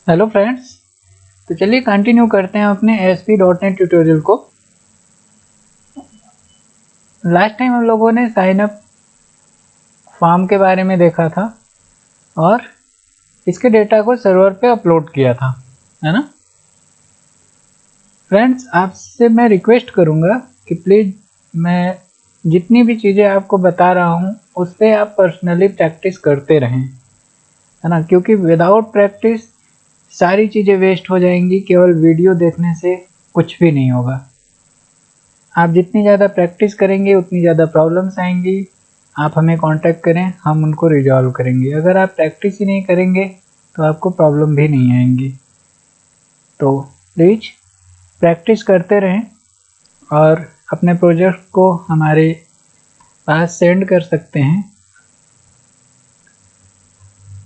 Hello friends, तो चलिए continue करते हैं अपने ASP.NET ट्यूटोरियल को। लास्ट टाइम हम लोगों ने साइन अप फॉर्म के बारे में देखा था और इसके डेटा को सर्वर पे अपलोड किया था, है ना। फ्रेंड्स, आपसे मैं रिक्वेस्ट करूँगा कि प्लीज़ मैं जितनी भी चीज़ें आपको बता रहा हूँ उस पर आप पर्सनली प्रैक्टिस करते रहें, है ना, क्योंकि विदाउट प्रैक्टिस सारी चीज़ें वेस्ट हो जाएंगी। केवल वीडियो देखने से कुछ भी नहीं होगा। आप जितनी ज़्यादा प्रैक्टिस करेंगे उतनी ज़्यादा प्रॉब्लम्स आएंगी। आप हमें कांटेक्ट करें, हम उनको रिजॉल्व करेंगे। अगर आप प्रैक्टिस ही नहीं करेंगे तो आपको प्रॉब्लम भी नहीं आएंगी। तो प्लीज़ प्रैक्टिस करते रहें और अपने प्रोजेक्ट को हमारे पास सेंड कर सकते हैं।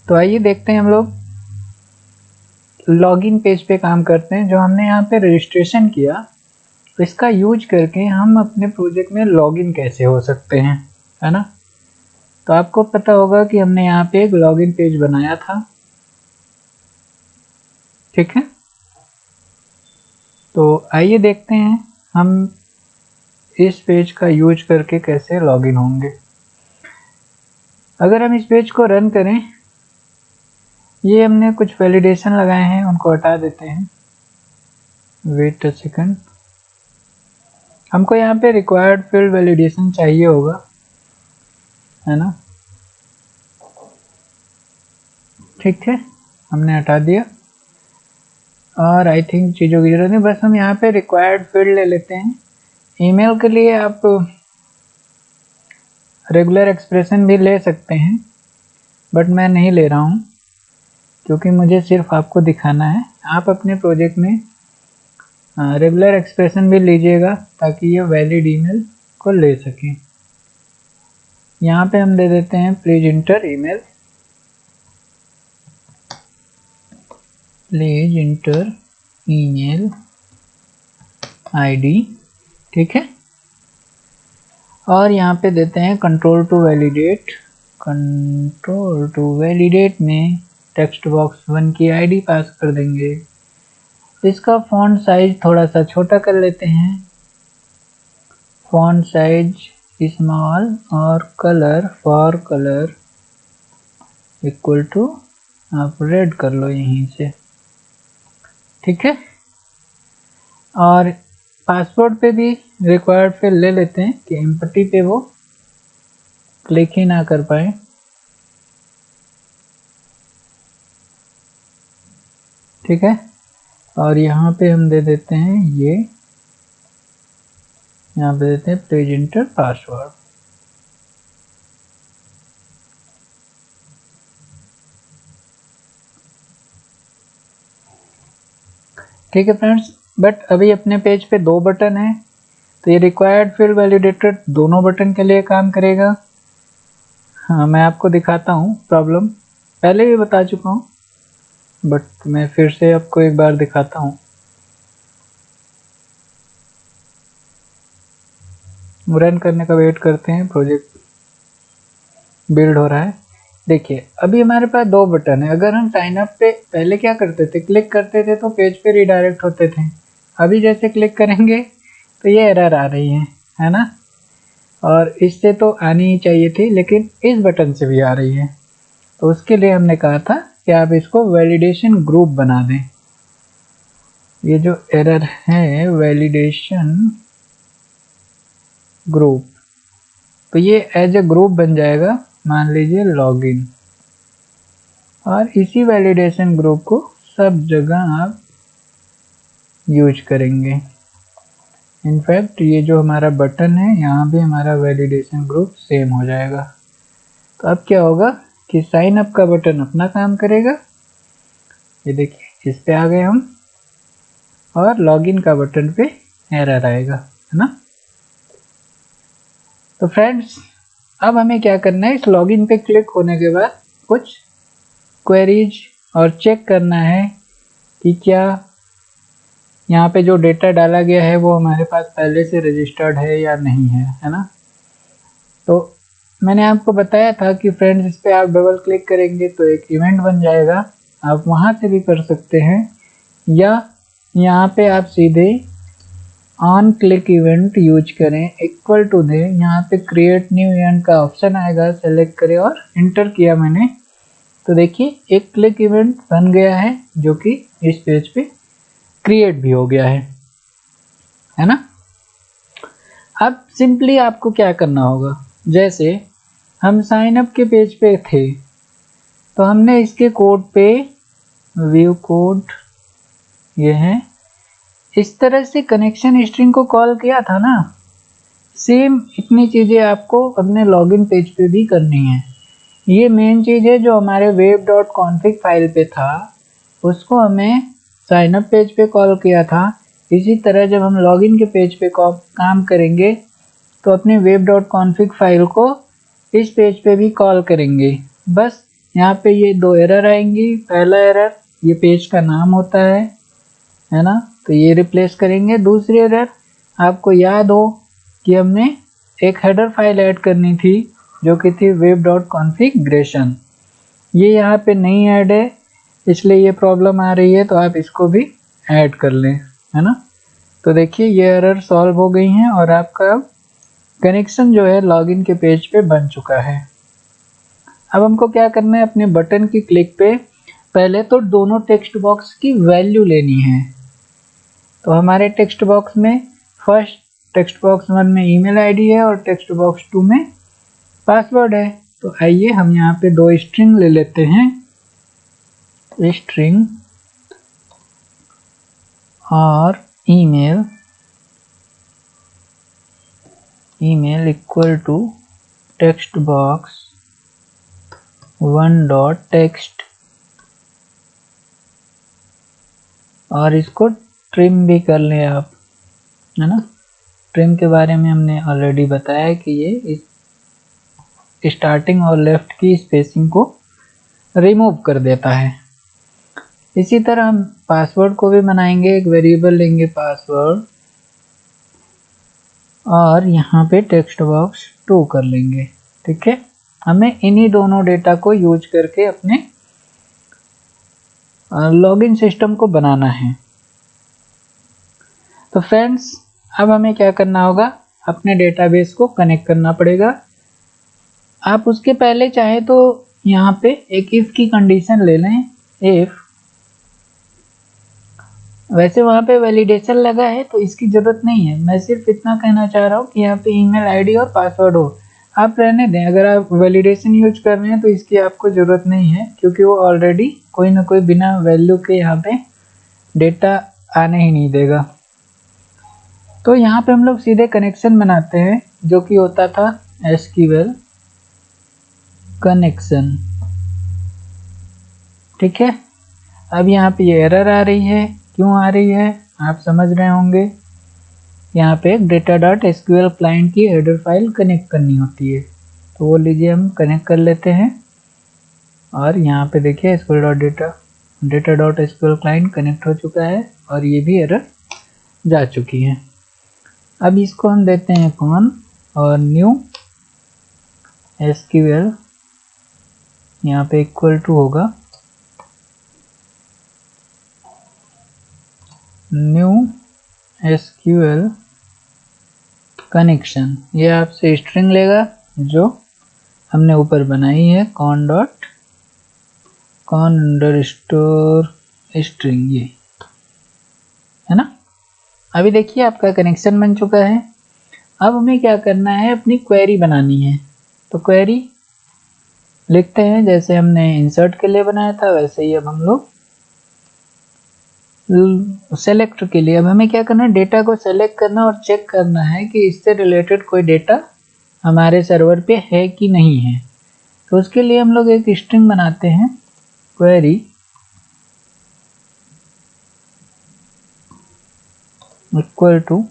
तो आइए देखते हैं, हम लोग लॉगिन पेज पे काम करते हैं। जो हमने यहाँ पे रजिस्ट्रेशन किया, तो इसका यूज करके हम अपने प्रोजेक्ट में लॉगिन कैसे हो सकते हैं, है ना। तो आपको पता होगा कि हमने यहाँ पे एक लॉगिन पेज बनाया था, ठीक है। तो आइए देखते हैं हम इस पेज का यूज करके कैसे लॉगिन होंगे। अगर हम इस पेज को रन करें, ये हमने कुछ वैलिडेशन लगाए हैं, उनको हटा देते हैं। वेट अ सेकंड, हमको यहाँ पे रिक्वायर्ड फील्ड वैलिडेशन चाहिए होगा, है ना। ठीक है, हमने हटा दिया और आई थिंक चीज़ों की जरूरत नहीं। बस हम यहाँ पे रिक्वायर्ड फील्ड ले लेते हैं। ईमेल के लिए आप रेगुलर एक्सप्रेशन भी ले सकते हैं, बट मैं नहीं ले रहा हूँ क्योंकि मुझे सिर्फ आपको दिखाना है। आप अपने प्रोजेक्ट में रेगुलर एक्सप्रेशन भी लीजिएगा ताकि ये वैलिड ईमेल को ले सकें। यहाँ पे हम दे देते हैं please enter email, please enter email ID, ठीक है। और यहाँ पे देते हैं control to validate. Control to validate में टेक्स्ट बॉक्स 1 की आईडी पास कर देंगे। इसका फॉन्ट साइज थोड़ा सा छोटा कर लेते हैं, फॉन्ट साइज स्मॉल, और colour for colour equal to आप रेड कर लो यहीं से, ठीक है। और पासवर्ड पे भी रिक्वायर्ड फील्ड ले लेते हैं कि एम्प्टी पे वो क्लिक ही ना कर पाए, ठीक है। और यहाँ पे हम दे देते हैं ये, यहाँ पे देते हैं प्लीज इंटर पासवर्ड, ठीक है फ्रेंड्स। बट अभी अपने पेज पे 2 बटन है, तो ये रिक्वायर्ड फील्ड वैलिडेटर दोनों बटन के लिए काम करेगा। हाँ, मैं आपको दिखाता हूँ। प्रॉब्लम पहले भी बता चुका हूँ, बट मैं फिर से आपको एक बार दिखाता हूँ। रन करने का वेट करते हैं, प्रोजेक्ट बिल्ड हो रहा है। देखिए, अभी हमारे पास 2 बटन है। अगर हम साइन अप पे पहले क्या करते थे, क्लिक करते थे तो पेज पे रिडायरेक्ट होते थे। अभी जैसे क्लिक करेंगे तो ये एरर आ रही है ना। और इससे तो आनी ही चाहिए थी, लेकिन इस बटन से भी आ रही है। तो उसके लिए हमने कहा था कि आप इसको वैलिडेशन ग्रुप बना दें। ये जो एरर है वैलिडेशन ग्रुप, तो ये एज ए ग्रुप बन जाएगा, मान लीजिए लॉगिन। और इसी वैलिडेशन ग्रुप को सब जगह आप यूज करेंगे। इनफैक्ट ये जो हमारा बटन है, यहाँ भी हमारा वैलिडेशन ग्रुप सेम हो जाएगा। तो अब क्या होगा कि साइन अप का बटन अपना काम करेगा, ये देखिए इस पे आ गए हम, और लॉगिन का बटन पे एरर आएगा, है ना। तो फ्रेंड्स, अब हमें क्या करना है, इस लॉगिन पे क्लिक होने के बाद कुछ क्वेरीज और चेक करना है कि क्या यहाँ पे जो डेटा डाला गया है वो हमारे पास पहले से रजिस्टर्ड है या नहीं है ना। तो मैंने आपको बताया था कि फ्रेंड्स, इस पे आप डबल क्लिक करेंगे तो एक इवेंट बन जाएगा आप वहाँ से भी कर सकते हैं, या यहाँ पे आप सीधे ऑन क्लिक इवेंट यूज करें, इक्वल टू दे, यहाँ पे क्रिएट न्यू इवेंट का ऑप्शन आएगा, सेलेक्ट करें और इंटर किया मैंने, तो देखिए एक क्लिक इवेंट बन गया है जो कि इस पेज पे क्रिएट भी हो गया है ना। अब सिंपली आपको क्या करना होगा, जैसे हम साइन अप के पेज पे थे तो हमने इसके कोड पे व्यू कोड, ये है, इस तरह से कनेक्शन स्ट्रिंग को कॉल किया था ना, सेम इतनी चीज़ें आपको अपने लॉगिन पेज पे भी करनी है। ये मेन चीज़ है जो हमारे web.config फाइल पे था, उसको हमें साइन अप पेज पे कॉल किया था। इसी तरह जब हम लॉगिन के पेज पे काम करेंगे तो अपने web.config फाइल को इस पेज पे भी कॉल करेंगे। बस यहाँ पे ये दो एरर आएंगी। पहला एरर, ये पेज का नाम होता है ना, तो ये रिप्लेस करेंगे। दूसरी एरर, आपको याद हो कि हमने एक हेडर फाइल ऐड करनी थी जो कि थी web.configuration, ये यहाँ पे नहीं ऐड है इसलिए ये प्रॉब्लम आ रही है, तो आप इसको भी ऐड कर लें, है ना। तो देखिए ये एरर सॉल्व हो गई हैं और आपका कनेक्शन जो है लॉगिन के पेज पे बन चुका है। अब हमको क्या करना है, अपने बटन की क्लिक पे पहले तो दोनों टेक्स्ट बॉक्स की वैल्यू लेनी है। तो हमारे टेक्स्ट बॉक्स में फर्स्ट टेक्स्ट बॉक्स 1 में ईमेल आईडी है और टेक्स्ट बॉक्स 2 में पासवर्ड है। तो आइए हम यहाँ पे दो स्ट्रिंग ले लेते हैं, स्ट्रिंग और email equal to text box 1 dot text, और इसको ट्रिम भी कर लें आप, है ना। ट्रिम के बारे में हमने ऑलरेडी बताया कि ये इस स्टार्टिंग और लेफ्ट की स्पेसिंग को रिमूव कर देता है। इसी तरह हम पासवर्ड को भी बनाएंगे, एक वेरिएबल लेंगे पासवर्ड और यहाँ पे टेक्स्ट बॉक्स 2 कर लेंगे, ठीक है। हमें इन्हीं दोनों डेटा को यूज करके अपने लॉगिन सिस्टम को बनाना है। तो फ्रेंड्स अब हमें क्या करना होगा, अपने डेटाबेस को कनेक्ट करना पड़ेगा। आप उसके पहले चाहे तो यहाँ पे एक इफ़ की कंडीशन ले लें, इफ़, वैसे वहाँ पे वैलिडेशन लगा है तो इसकी ज़रूरत नहीं है। मैं सिर्फ इतना कहना चाह रहा हूँ कि यहाँ पे ईमेल आईडी और पासवर्ड हो, आप रहने दें। अगर आप वैलिडेशन यूज कर रहे हैं तो इसकी आपको ज़रूरत नहीं है, क्योंकि वो ऑलरेडी कोई ना कोई बिना वैल्यू के यहाँ पे डेटा आने ही नहीं देगा। तो यहाँ पे हम लोग सीधे कनेक्शन बनाते हैं जो कि होता था SQL कनेक्शन, ठीक है। अब यहाँ पे ये एरर आ रही है, क्यों आ रही है आप समझ रहे होंगे। यहाँ पे एक data.sql क्लाइंट की हेडर फाइल कनेक्ट करनी होती है, तो वो लीजिए हम कनेक्ट कर लेते हैं। और यहाँ पे देखिए data.sql क्लाइंट कनेक्ट हो चुका है और ये भी एरर जा चुकी है। अब इसको हम देते हैं कॉन और न्यू SQL, यहाँ पे इक्वल टू होगा न्यू SQL कनेक्शन। ये आपसे स्ट्रिंग लेगा जो हमने ऊपर बनाई है, कॉन अंडरस्कोर स्ट्रिंग, ये है ना। अभी देखिए आपका कनेक्शन बन चुका है। अब हमें क्या करना है, अपनी क्वेरी बनानी है। तो क्वेरी लिखते हैं जैसे हमने इंसर्ट के लिए बनाया था वैसे ही अब हम लोग सेलेक्ट के लिए, अब हमें क्या करना है, डेटा को सेलेक्ट करना और चेक करना है कि इससे रिलेटेड कोई डेटा हमारे सर्वर पे है कि नहीं है। तो उसके लिए हम लोग एक स्ट्रिंग बनाते हैं, क्वेरी इक्वल टू,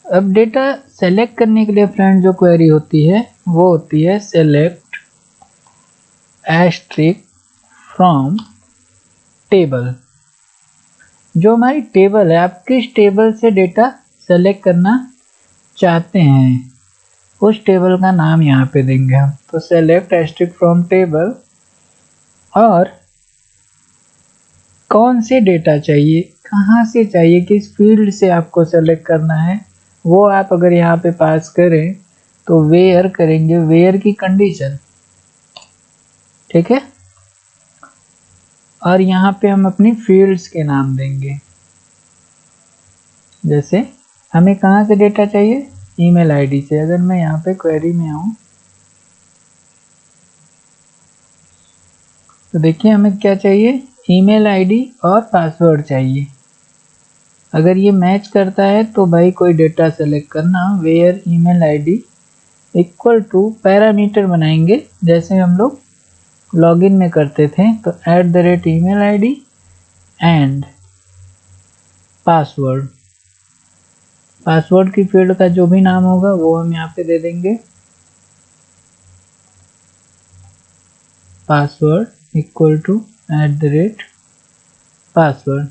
अब डेटा सेलेक्ट करने के लिए फ्रेंड जो क्वेरी होती है वो होती है सेलेक्ट एस्ट्रिक फ्रॉम टेबल। जो हमारी टेबल है, आप किस टेबल से डेटा सेलेक्ट करना चाहते हैं उस टेबल का नाम यहाँ पे देंगे हम। तो सेलेक्ट एस्ट्रिक फ्रॉम टेबल और कौन से डेटा चाहिए, कहाँ से चाहिए, किस फील्ड से आपको सेलेक्ट करना है, वो आप अगर यहाँ पे पास करें तो वेयर करेंगे, वेयर की कंडीशन, ठीक है। और यहाँ पे हम अपनी फील्ड्स के नाम देंगे। जैसे हमें कहाँ से डेटा चाहिए, ईमेल आईडी से। अगर मैं यहाँ पे क्वेरी में आऊँ तो देखिए हमें क्या चाहिए, ईमेल आईडी और पासवर्ड चाहिए। अगर ये मैच करता है तो भाई कोई डेटा सेलेक्ट करना, where email ID equal to parameter बनाएंगे जैसे हम लोग लॉगिन में करते थे, तो @email id and password. Password की फील्ड का जो भी नाम होगा वो हम यहाँ पे दे देंगे, password equal to @password.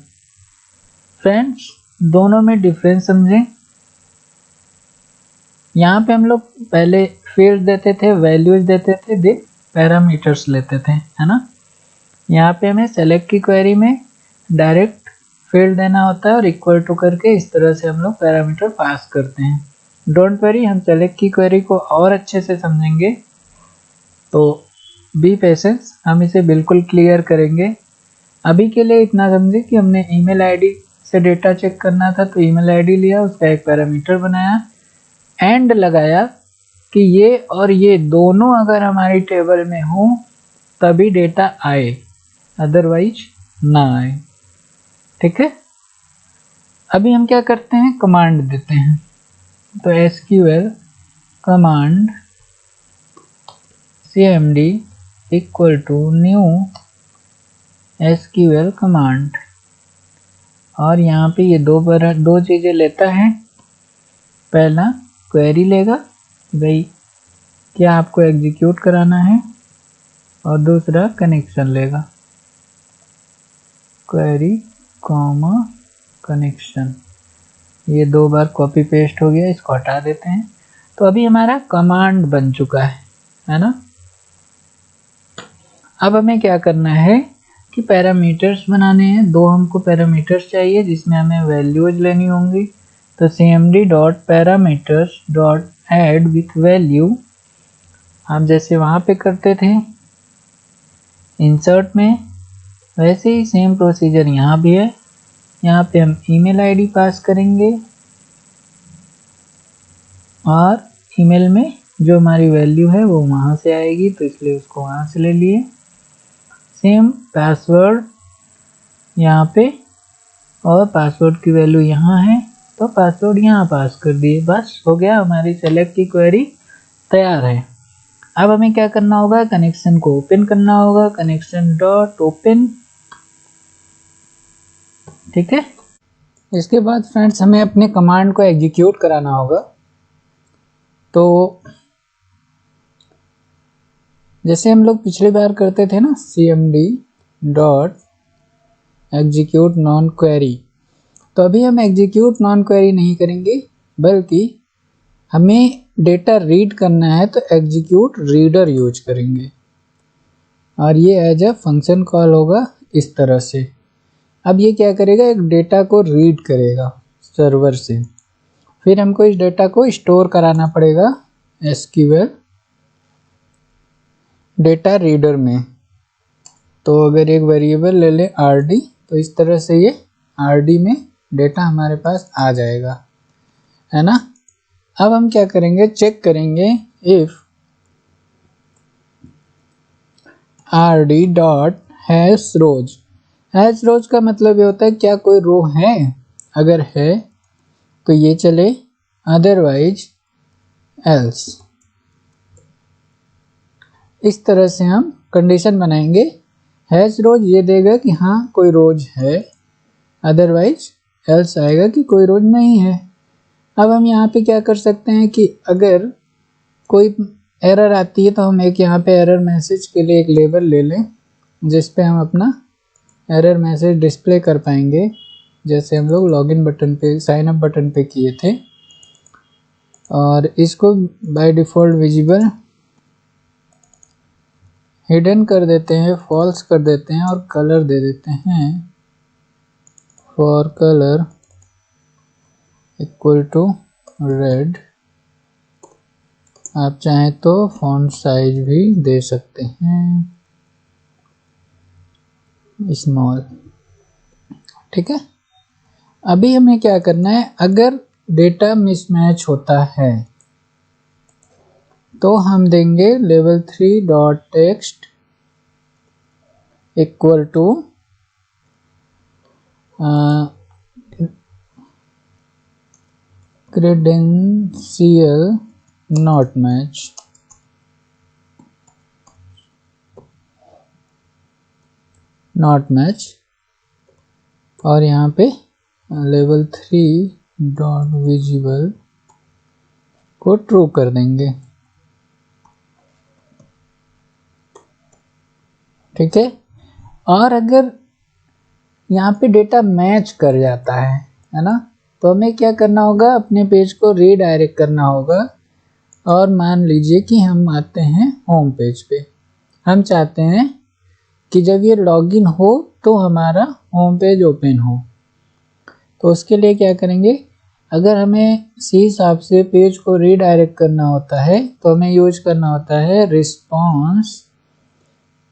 Friends दोनों में डिफरेंस समझें। यहाँ पे हम लोग पहले फील्ड देते थे, वैल्यूज देते थे, दे पैरामीटर्स लेते थे, है ना। यहाँ पे हमें सेलेक्ट की क्वेरी में डायरेक्ट फील्ड देना होता है और इक्वल टू करके इस तरह से हम लोग पैरामीटर पास करते हैं। डोंट वरी, हम सेलेक्ट की क्वेरी को और अच्छे से समझेंगे, तो बी पेशेंस, हम इसे बिल्कुल क्लियर करेंगे। अभी के लिए इतना समझे कि हमने ईमेल आईडी से डेटा चेक करना था, तो ईमेल आईडी लिया, उसका एक पैरामीटर बनाया, एंड लगाया कि ये और ये दोनों अगर हमारी टेबल में हो तभी डेटा आए, अदरवाइज ना आए, ठीक है। अभी हम क्या करते हैं, कमांड देते हैं। तो SQL command cmd equal to new SQL command, और यहाँ पे ये दो चीज़ें लेता है। पहला क्वेरी लेगा भाई क्या आपको एग्जीक्यूट कराना है, और दूसरा कनेक्शन लेगा, क्वेरी कॉमा कनेक्शन। ये 2 बार कॉपी पेस्ट हो गया, इसको हटा देते हैं। तो अभी हमारा कमांड बन चुका है ना। अब हमें क्या करना है कि पैरामीटर्स बनाने हैं। 2 हमको पैरामीटर्स चाहिए जिसमें हमें वैल्यूज लेनी होंगी। तो cmd.parameters.add with value, हम जैसे वहाँ पे करते थे इंसर्ट में, वैसे ही सेम प्रोसीजर यहाँ भी है। यहाँ पे हम ईमेल आईडी पास करेंगे और ईमेल में जो हमारी वैल्यू है वो वहाँ से आएगी, तो इसलिए उसको वहाँ से ले लिए। सेम पासवर्ड यहाँ पे, और पासवर्ड की वैल्यू यहाँ है तो पासवर्ड यहाँ पास कर दिए, बस हो गया, हमारी सेलेक्ट की क्वेरी तैयार है। अब हमें क्या करना होगा, कनेक्शन को ओपन करना होगा, कनेक्शन डॉट ओपन, ठीक है। इसके बाद फ्रेंड्स हमें अपने कमांड को एग्जीक्यूट कराना होगा। तो जैसे हम लोग पिछली बार करते थे ना, cmd dot execute non query, तो अभी हम एग्जीक्यूट नॉन क्वेरी नहीं करेंगे, बल्कि हमें डेटा रीड करना है तो एग्जीक्यूट रीडर यूज करेंगे, और ये एज अ फंक्शन कॉल होगा इस तरह से। अब ये क्या करेगा, एक डेटा को रीड करेगा सर्वर से, फिर हमको इस डेटा को स्टोर कराना पड़ेगा SQL डेटा रीडर में। तो अगर एक वेरिएबल ले लें RD, तो इस तरह से ये RD में डेटा हमारे पास आ जाएगा, है ना। अब हम क्या करेंगे, चेक करेंगे if RD dot has rows. Has rows का मतलब ये होता है क्या कोई रो है, अगर है तो ये चले, अदरवाइज एल्स। इस तरह से हम कंडीशन बनाएंगे। हैश रोज ये देगा कि हाँ कोई रोज है, अदरवाइज एल्स आएगा कि कोई रोज नहीं है। अब हम यहाँ पे क्या कर सकते हैं कि अगर कोई एरर आती है तो हम एक यहाँ पे एरर मैसेज के लिए एक लेबल ले लें जिस पे हम अपना एरर मैसेज डिस्प्ले कर पाएंगे, जैसे हम लोग लॉगिन बटन पे, साइन अप बटन पे किए थे। और इसको बाय डिफ़ॉल्ट विजिबल हिडन कर देते हैं, फॉल्स कर देते हैं और कलर दे देते हैं for colour equal to red. आप चाहें तो फॉन्ट साइज भी दे सकते हैं स्मॉल। ठीक है, अभी हमें क्या करना है, अगर डेटा मिसमैच होता है तो हम देंगे लेवल 3 dot text equal to credential not match. और यहाँ पे लेवल 3 डॉट विजिबल को ट्रू कर देंगे। ठीक है, और अगर यहाँ पे डेटा मैच कर जाता है ना, तो हमें क्या करना होगा, अपने पेज को रीडायरेक्ट करना होगा। और मान लीजिए कि हम आते हैं होम पेज पे, हम चाहते हैं कि जब ये लॉगिन हो तो हमारा होम पेज ओपन हो। तो उसके लिए क्या करेंगे, अगर हमें इसी हिसाब से पेज को रीडायरेक्ट करना होता है तो हमें यूज करना होता है रिस्पॉन्स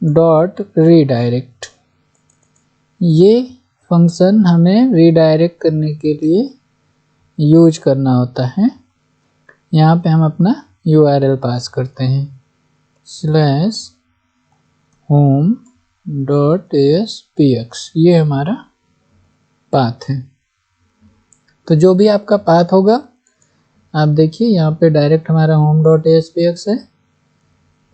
डॉट रीडायरेक्ट। ये फंक्शन हमें रीडायरेक्ट करने के लिए यूज करना होता है। यहाँ पे हम अपना URL पास करते हैं /home.aspx, ये हमारा पाथ है। तो जो भी आपका पाथ होगा, आप देखिए यहाँ पे डायरेक्ट हमारा home.aspx है।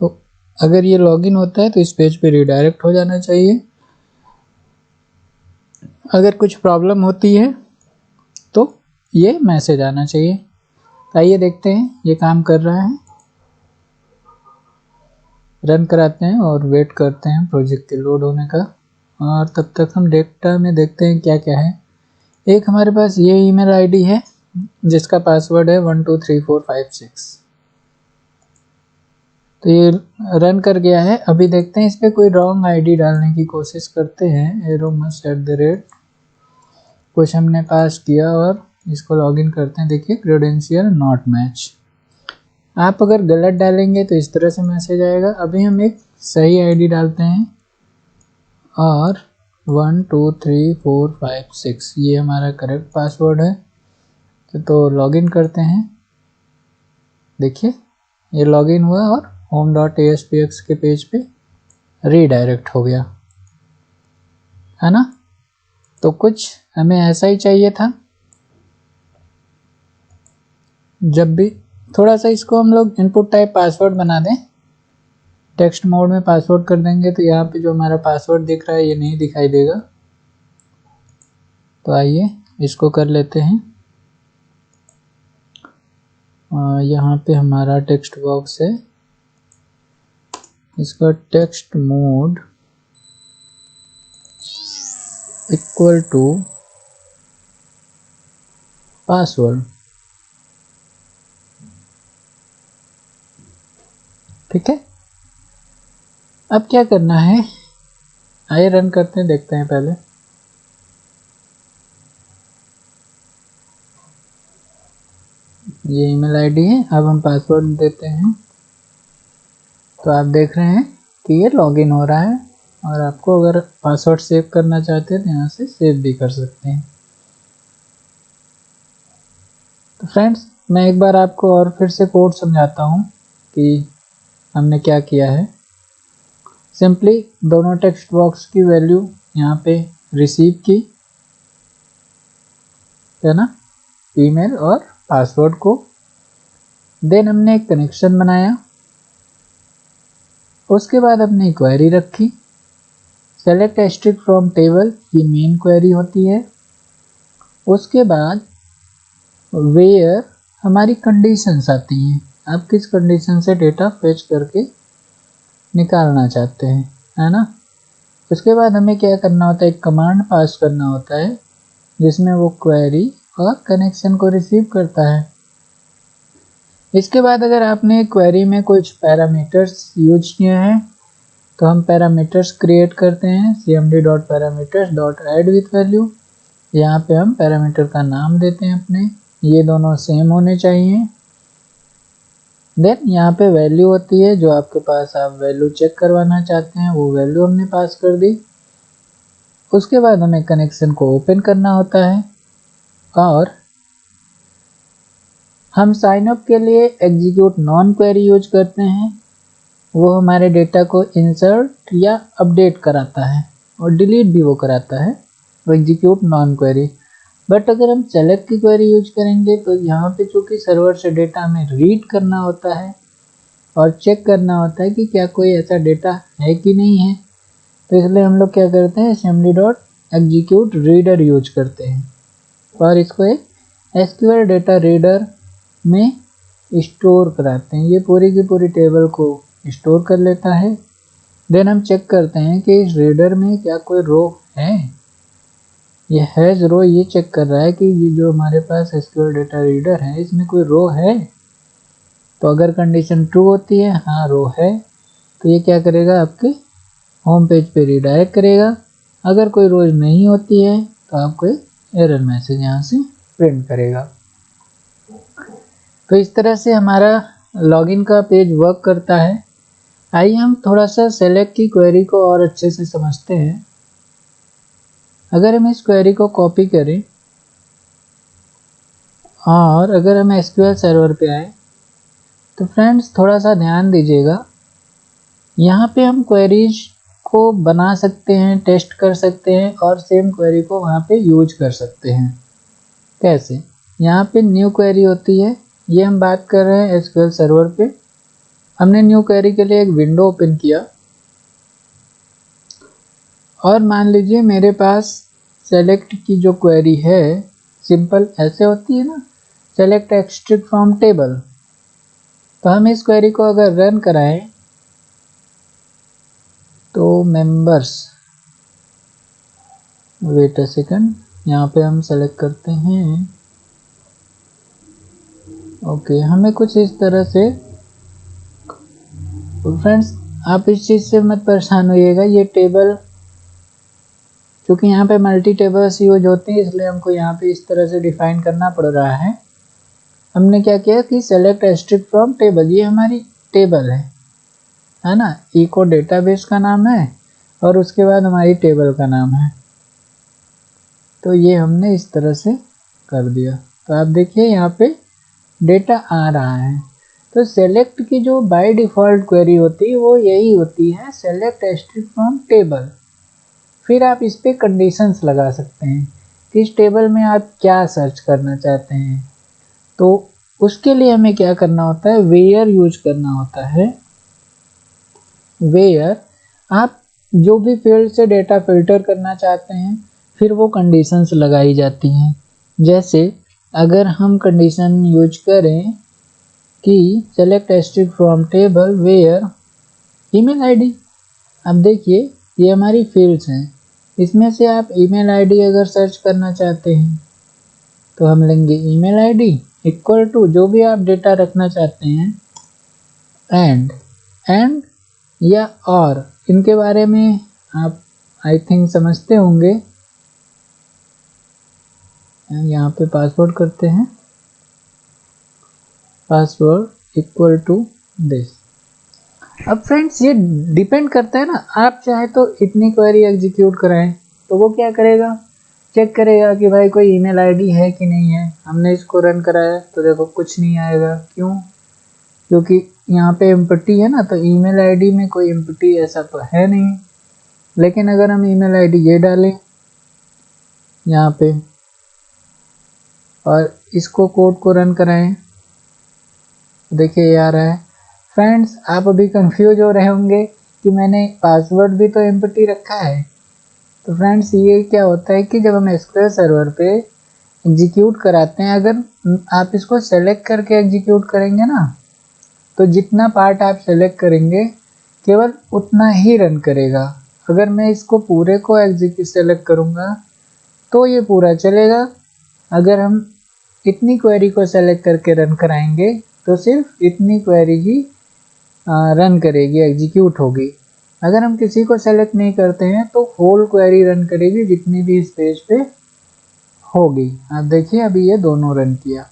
तो अगर ये लॉगिन होता है तो इस पेज पे रीडायरेक्ट हो जाना चाहिए। अगर कुछ प्रॉब्लम होती है तो ये मैसेज आना चाहिए। आइए देखते हैं ये काम कर रहा है। रन कराते हैं और वेट करते हैं प्रोजेक्ट के लोड होने का। और तब तक हम डेटा में देखते हैं क्या क्या है। एक हमारे पास ये ईमेल आईडी है जिसका पासवर्ड है 123456। तो ये रन कर गया है। अभी देखते हैं इस पर कोई रॉन्ग आईडी डालने की कोशिश करते हैं। @, कुछ हमने पास किया और इसको लॉगिन करते हैं। देखिए क्रेडेंशियल नॉट मैच। आप अगर गलत डालेंगे तो इस तरह से मैसेज आएगा। अभी हम एक सही आईडी डालते हैं और 123456 ये हमारा करेक्ट पासवर्ड है। तो लॉगिन करते हैं। देखिए ये लॉगिन हुआ और home.aspx के पेज पे रीडायरेक्ट हो गया, है ना। तो कुछ हमें ऐसा ही चाहिए था। जब भी थोड़ा सा इसको हम लोग इनपुट टाइप पासवर्ड बना दें, टेक्स्ट मोड में पासवर्ड कर देंगे तो यहाँ पे जो हमारा पासवर्ड दिख रहा है ये नहीं दिखाई देगा। तो आइए इसको कर लेते हैं। यहाँ पे हमारा टेक्स्ट बॉक्स है, इसका text mode equal to password. ठीक है, अब क्या करना है, आइए रन करते हैं, देखते हैं पहले। ये ईमेल आईडी है। अब हम पासवर्ड देते हैं तो आप देख रहे हैं कि ये लॉगिन हो रहा है। और आपको अगर पासवर्ड सेव करना चाहते हैं तो यहाँ से सेव भी कर सकते हैं। तो फ्रेंड्स, मैं एक बार आपको और फिर से कोड समझाता हूँ कि हमने क्या किया है। सिंपली दोनों टेक्स्ट बॉक्स की वैल्यू यहाँ पे रिसीव की, है ना, ईमेल और पासवर्ड को। देन हमने एक कनेक्शन बनाया। उसके बाद हमने क्वेरी रखी। सेलेक्ट एस्ट्रिक फ्रॉम टेबल, ये मेन क्वेरी होती है। उसके बाद वेयर हमारी कंडीशंस आती हैं, आप किस कंडीशन से डेटा फेच करके निकालना चाहते हैं, है ना। उसके बाद हमें क्या करना होता है, एक कमांड पास करना होता है जिसमें वो क्वेरी और कनेक्शन को रिसीव करता है। इसके बाद अगर आपने क्वेरी में कुछ पैरामीटर्स यूज किए हैं तो हम पैरामीटर्स क्रिएट करते हैं cmd.parameters.add with value। यहाँ पे हम पैरामीटर का नाम देते हैं अपने, ये दोनों सेम होने चाहिए। देन यहाँ पे वैल्यू होती है, जो आपके पास आप वैल्यू चेक करवाना चाहते हैं वो वैल्यू हमने पास कर दी। उसके बाद हमें कनेक्शन को ओपन करना होता है और हम साइन अप के लिए एग्जीक्यूट नॉन क्वेरी यूज करते हैं। वो हमारे डेटा को इंसर्ट या अपडेट कराता है और डिलीट भी वो कराता है, वो एग्जीक्यूट नॉन क्वेरी। बट अगर हम सेलेक्ट की क्वेरी यूज करेंगे तो यहाँ पे चूँकि सर्वर से डेटा हमें रीड करना होता है और चेक करना होता है कि क्या कोई ऐसा डेटा है कि नहीं है, तो इसलिए हम लोग क्या करते हैं, assembly.execute रीडर यूज करते हैं और इसको एक SQL डेटा रीडर में स्टोर कराते हैं। ये पूरी की पूरी टेबल को स्टोर कर लेता है। देन हम चेक करते हैं कि इस रीडर में क्या कोई रो है, ये हैज़ रो ये चेक कर रहा है कि ये जो हमारे पास SQL डेटा रीडर है इसमें कोई रो है। तो अगर कंडीशन ट्रू होती है, हाँ रो है, तो ये क्या करेगा, आपके होम पेज पे रिडायरेक्ट करेगा। अगर कोई रोज नहीं होती है तो आपको एक एरर मैसेज यहाँ से प्रिंट करेगा। तो इस तरह से हमारा लॉगिन का पेज वर्क करता है। आइए हम थोड़ा सा सेलेक्ट की क्वेरी को और अच्छे से समझते हैं। अगर हम इस क्वेरी को कॉपी करें और अगर हम SQL सर्वर पे आए तो फ्रेंड्स थोड़ा सा ध्यान दीजिएगा, यहाँ पे हम क्वेरीज को बना सकते हैं, टेस्ट कर सकते हैं और सेम क्वेरी को वहाँ पे यूज कर सकते हैं। कैसे? यहाँ पे न्यू क्वेरी होती है, ये हम बात कर रहे हैं SQL सर्वर पे। हमने न्यू क्वेरी के लिए एक विंडो ओपन किया और मान लीजिए मेरे पास सेलेक्ट की जो क्वेरी है सिंपल ऐसे होती है ना, सेलेक्ट एक्सट्रैक्ट फ्रॉम टेबल। तो हम इस क्वेरी को अगर रन कराएं तो मेंबर्स, वेट अ सेकंड, यहाँ पे हम सेलेक्ट करते हैं, ओके हमें कुछ इस तरह से। फ्रेंड्स आप इस चीज़ से मत परेशान होइएगा, ये टेबल क्योंकि यहाँ पे मल्टी टेबल्स यूज होते हैं इसलिए हमको यहाँ पे इस तरह से डिफाइन करना पड़ रहा है। हमने क्या किया कि सेलेक्ट एक्सट्रैक्ट फ्रॉम टेबल, ये हमारी टेबल है ना, इको डेटाबेस का नाम है और उसके बाद हमारी टेबल का नाम है। तो ये हमने इस तरह से कर दिया। तो आप देखिए यहाँ पे डेटा आ रहा है। तो सेलेक्ट की जो बाय डिफ़ॉल्ट क्वेरी होती है वो यही होती है, सेलेक्ट एक्सट्रैक्ट फ्रॉम टेबल। फिर आप इस पर कंडीशंस लगा सकते हैं कि इस टेबल में आप क्या सर्च करना चाहते हैं। तो उसके लिए हमें क्या करना होता है, वेयर यूज करना होता है। वेयर आप जो भी फील्ड से डेटा फिल्टर करना चाहते हैं फिर वो कंडीशंस लगाई जाती हैं। जैसे अगर हम कंडीशन यूज करें कि select extract from table where email ID, अब देखिए ये हमारी फील्ड्स हैं, इसमें से आप ईमेल आईडी अगर सर्च करना चाहते हैं तो हम लेंगे ईमेल आईडी इक्वल टू जो भी आप डेटा रखना चाहते हैं एंड या और, इनके बारे में आप आई थिंक समझते होंगे। यहाँ पे पासवर्ड करते हैं, पासवर्ड इक्वल टू दिस। अब फ्रेंड्स ये डिपेंड करता है ना, आप चाहे तो इतनी क्वेरी एग्जीक्यूट कराएं तो वो क्या करेगा, चेक करेगा कि भाई कोई ईमेल आईडी है कि नहीं है। हमने इसको रन कराया तो देखो कुछ नहीं आएगा, क्यों, क्योंकि यहाँ पे एम्प्टी है ना, तो ईमेल आईडी में कोई एम्प्टी ऐसा तो है नहीं। लेकिन अगर हम ईमेल आईडी ये डालें यहाँ पे और इसको कोड को रन कराएं तो देखिए ये आ रहा है। फ्रेंड्स आप अभी कंफ्यूज हो रहे होंगे कि मैंने पासवर्ड भी तो एम्प्टी रखा है। तो फ्रेंड्स ये क्या होता है कि जब हम SQL सर्वर पे एग्जीक्यूट कराते हैं, अगर आप इसको सेलेक्ट करके एग्जीक्यूट करेंगे ना तो जितना पार्ट आप सेलेक्ट करेंगे केवल उतना ही रन करेगा। अगर मैं इसको पूरे को सेलेक्ट करूँगा तो ये पूरा चलेगा। अगर हम इतनी क्वेरी को सेलेक्ट करके रन कराएंगे तो सिर्फ इतनी क्वेरी ही रन करेगी, एग्जीक्यूट होगी। अगर हम किसी को सेलेक्ट नहीं करते हैं तो होल क्वेरी रन करेगी जितनी भी इस पेज पे होगी। आप देखिए अभी ये दोनों रन किया।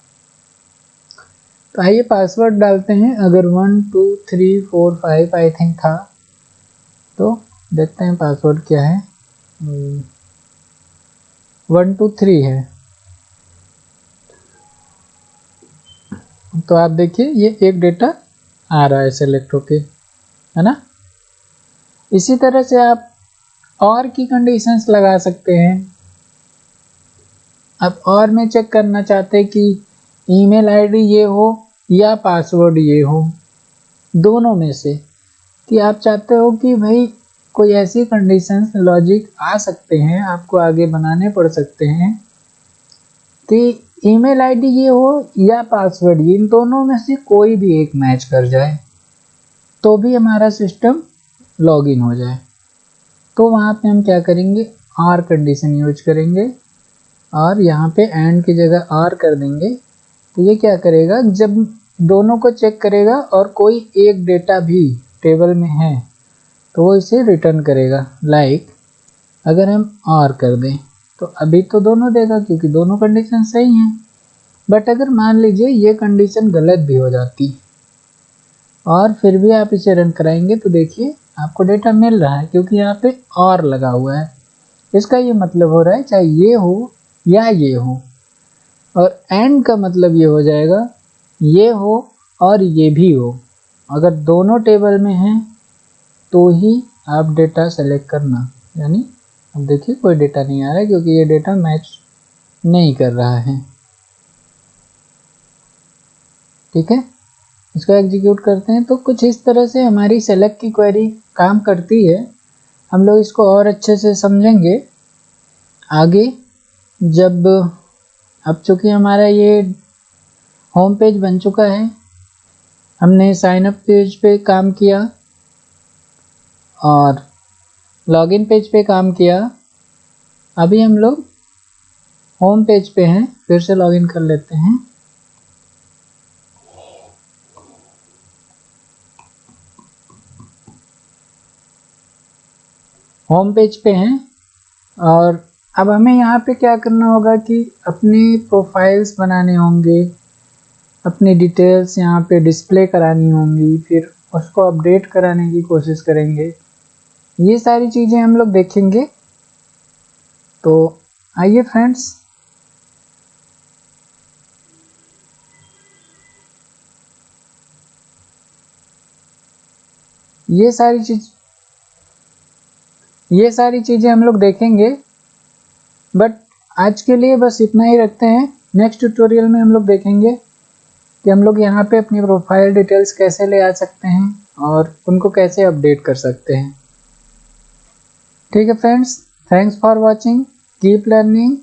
तो आइए पासवर्ड डालते हैं। अगर 1 2 3 4 5 आई थिंक था, तो देखते हैं पासवर्ड क्या है। 1 2 3 है। तो आप देखिए ये एक डेटा आ रहा है सेलेक्ट होके, है ना। इसी तरह से आप और की कंडीशंस लगा सकते हैं। आप और में चेक करना चाहते हैं कि ईमेल आईडी ये हो या पासवर्ड ये हो, दोनों में से, कि आप चाहते हो कि भाई कोई ऐसी कंडीशंस लॉजिक आ सकते हैं, आपको आगे बनाने पड़ सकते हैं कि ईमेल आईडी ये हो या पासवर्ड, इन दोनों में से कोई भी एक मैच कर जाए तो भी हमारा सिस्टम लॉगिन हो जाए। तो वहाँ पे हम क्या करेंगे, और कंडीशन यूज करेंगे और यहाँ पे एंड की जगह और कर देंगे। तो ये क्या करेगा, जब दोनों को चेक करेगा और कोई एक डेटा भी टेबल में है तो वो इसे रिटर्न करेगा। लाइक अगर हम और कर दें तो अभी तो दोनों देगा क्योंकि दोनों कंडीशन सही हैं। बट अगर मान लीजिए ये कंडीशन गलत भी हो जाती और फिर भी आप इसे रन कराएंगे तो देखिए आपको डेटा मिल रहा है क्योंकि यहाँ पे और लगा हुआ है। इसका ये मतलब हो रहा है चाहे ये हो या ये हो। और एंड का मतलब ये हो जाएगा ये हो और ये भी हो। अगर दोनों टेबल में हैं तो ही आप डेटा सेलेक्ट करना। यानी अब देखिए कोई डेटा नहीं आ रहा है क्योंकि ये डेटा मैच नहीं कर रहा है। ठीक है, इसको एग्जीक्यूट करते हैं। तो कुछ इस तरह से हमारी सेलेक्ट की क्वेरी काम करती है। हम लोग इसको और अच्छे से समझेंगे आगे, जब अब चूँकि हमारा ये होम पेज बन चुका है, हमने साइन अप पेज पे काम किया और लॉगिन पेज पे काम किया। अभी हम लोग होम पेज पे हैं, फिर से लॉगिन कर लेते हैं। होम पेज पे हैं और अब हमें यहाँ पे क्या करना होगा कि अपने प्रोफाइल्स बनाने होंगे, अपनी डिटेल्स यहाँ पे डिस्प्ले करानी होंगी, फिर उसको अपडेट कराने की कोशिश करेंगे। ये सारी चीज़ें हम लोग देखेंगे। तो आइए फ्रेंड्स, ये सारी चीज़ें हम लोग देखेंगे। बट आज के लिए बस इतना ही रखते हैं। नेक्स्ट ट्यूटोरियल में हम लोग देखेंगे कि हम लोग यहाँ पे अपनी प्रोफाइल डिटेल्स कैसे ले आ सकते हैं और उनको कैसे अपडेट कर सकते हैं। ठीक है friends, thanks for watching, keep learning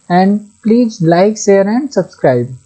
and please like share and subscribe.